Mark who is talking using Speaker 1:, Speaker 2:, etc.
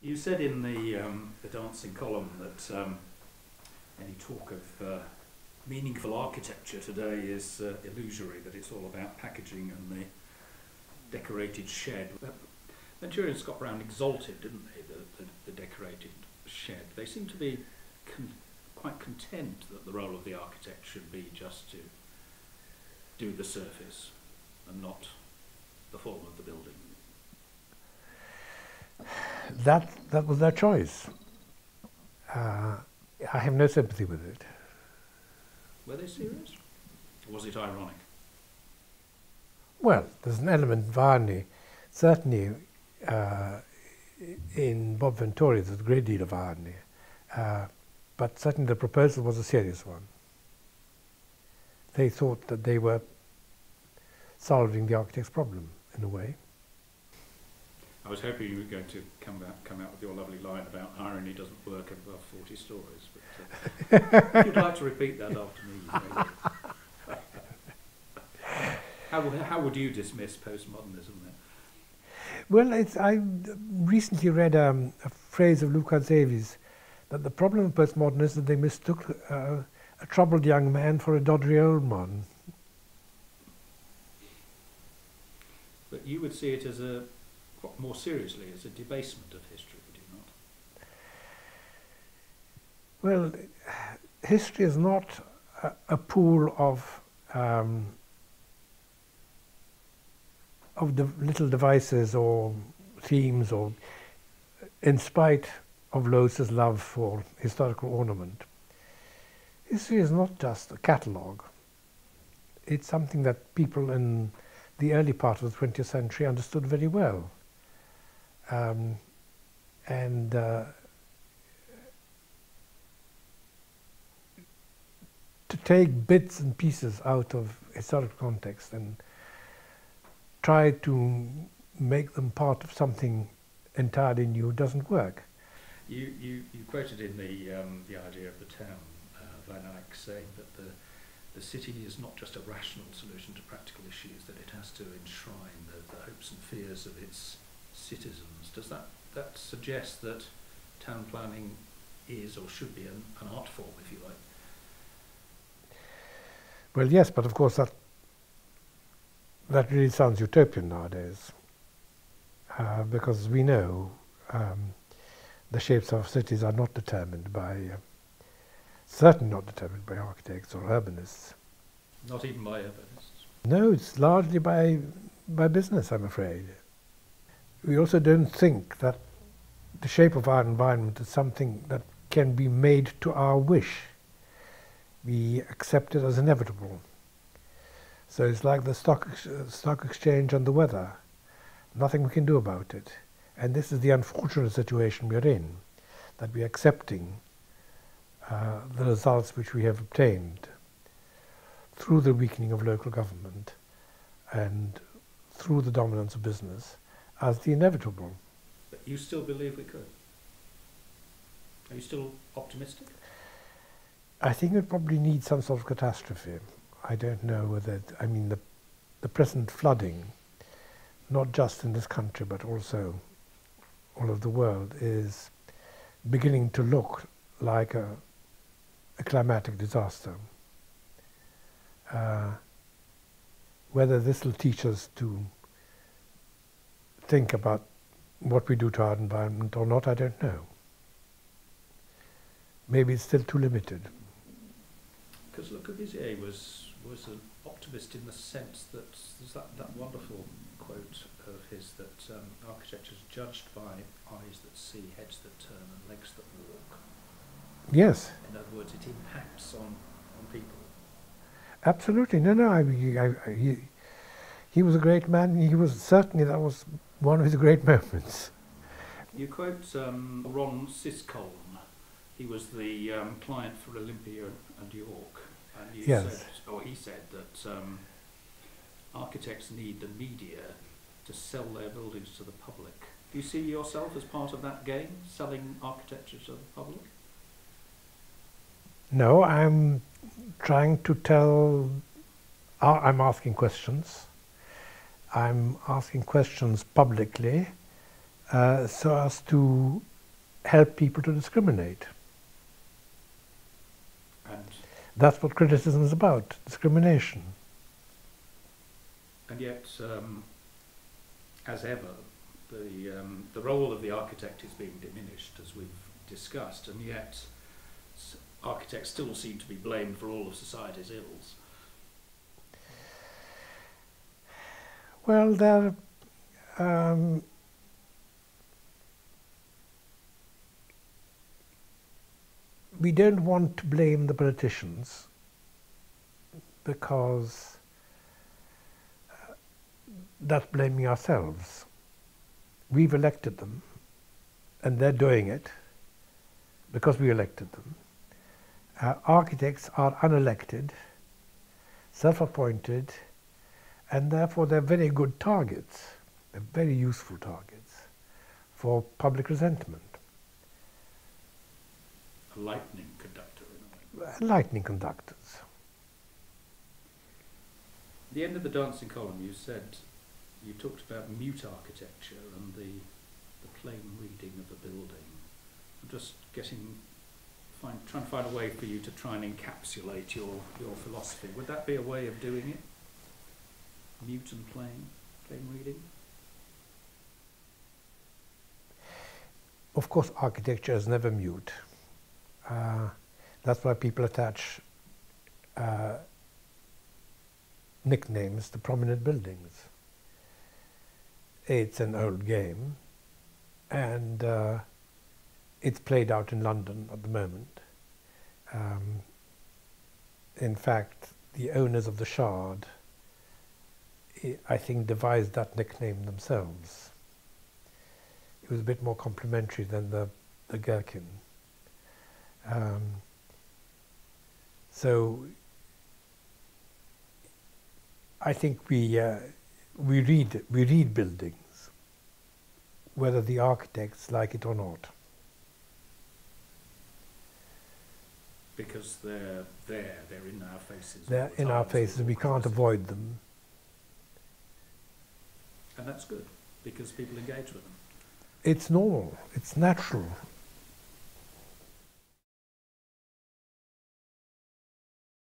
Speaker 1: You said in the dancing column that any talk of meaningful architecture today is illusory, that it's all about packaging and the decorated shed. Venturi and Scott Brown exalted, didn't they, the decorated shed. They seem to be quite content that the role of the architect should be just to do the surface and not the form of the building.
Speaker 2: That was their choice. I have no sympathy with it.
Speaker 1: Were they serious? Or was it ironic?
Speaker 2: Well, there's an element of irony. Certainly in Bob Venturi there's a great deal of irony. But certainly the proposal was a serious one. They thought that they were solving the architect's problem, in a way.
Speaker 1: I was hoping you were going to come out with your lovely line about irony doesn't work above 40 stories. But if you'd like to repeat that after me, how would you dismiss postmodernism then?
Speaker 2: Well, I recently read a phrase of Luca Zevi's that the problem of postmodernism is that they mistook a troubled young man for a doddery old man.
Speaker 1: But you would see it as more seriously, as a debasement of history, would you not?
Speaker 2: Well, history is not a pool of little devices or themes, or in spite of Lowes's love for historical ornament. History is not just a catalogue. It's something that people in the early part of the 20th century understood very well. To take bits and pieces out of historical context and try to make them part of something entirely new doesn't work.
Speaker 1: You quoted in the idea of the town, Van Eyck saying that the city is not just a rational solution to practical issues, that it has to enshrine the hopes and fears of its citizens. Does that suggest that town planning is or should be an art form, if you like?
Speaker 2: Well, yes, but of course that really sounds utopian nowadays, because we know the shapes of cities are not determined by, certainly not determined by architects or urbanists.
Speaker 1: Not even by urbanists?
Speaker 2: No, it's largely by business, I'm afraid. We also don't think that the shape of our environment is something that can be made to our wish. We accept it as inevitable. So it's like the stock exchange and the weather. Nothing we can do about it. And this is the unfortunate situation we're in, that we're accepting the results which we have obtained through the weakening of local government and through the dominance of business as the inevitable.
Speaker 1: But you still believe we could? Are you still optimistic?
Speaker 2: I think it probably needs some sort of catastrophe. I don't know whether, I mean, the present flooding, not just in this country but also all over the world, is beginning to look like a climatic disaster. Whether this will teach us to think about what we do to our environment or not, I don't know. Maybe it's still too limited.
Speaker 1: Because Le Corbusier was an optimist in the sense that there's that wonderful quote of his that architecture is judged by eyes that see, heads that turn and legs that walk.
Speaker 2: Yes.
Speaker 1: In other words, it impacts on people.
Speaker 2: Absolutely. No, he was a great man. He was certainly, that was one of his great moments.
Speaker 1: You quote Ron Siscolm. He was the client for Olympia and York. And you
Speaker 2: yes.
Speaker 1: he said that architects need the media to sell their buildings to the public. Do you see yourself as part of that game, selling architecture to the public?
Speaker 2: No, I'm trying to tell, I'm asking questions. I'm asking questions publicly so as to help people to discriminate.
Speaker 1: And
Speaker 2: That's what criticism is about, discrimination.
Speaker 1: and yet, as ever, the role of the architect is being diminished, as we've discussed, and yet architects still seem to be blamed for all of society's ills.
Speaker 2: Well, we don't want to blame the politicians because that's blaming ourselves. We've elected them and they're doing it because we elected them. Architects are unelected, self-appointed, and therefore they're very good targets. They're very useful targets for public resentment.
Speaker 1: A lightning conductor, in a way.
Speaker 2: Lightning conductors.
Speaker 1: At the end of the dancing column, you talked about mute architecture and the plain reading of a building. I'm just trying to find a way for you to try and encapsulate your philosophy. Would that be a way of doing it? Mute and plain reading?
Speaker 2: Of course, architecture is never mute. That's why people attach nicknames to prominent buildings. It's an old game, and it's played out in London at the moment. In fact, the owners of the Shard, I think, devised that nickname themselves. It was a bit more complimentary than the Gherkin. So I think we read buildings, whether the architects like it or not.
Speaker 1: Because they're in our faces.
Speaker 2: They're in our faces, we can't avoid them.
Speaker 1: And that's good, because people engage with them.
Speaker 2: It's normal, it's natural.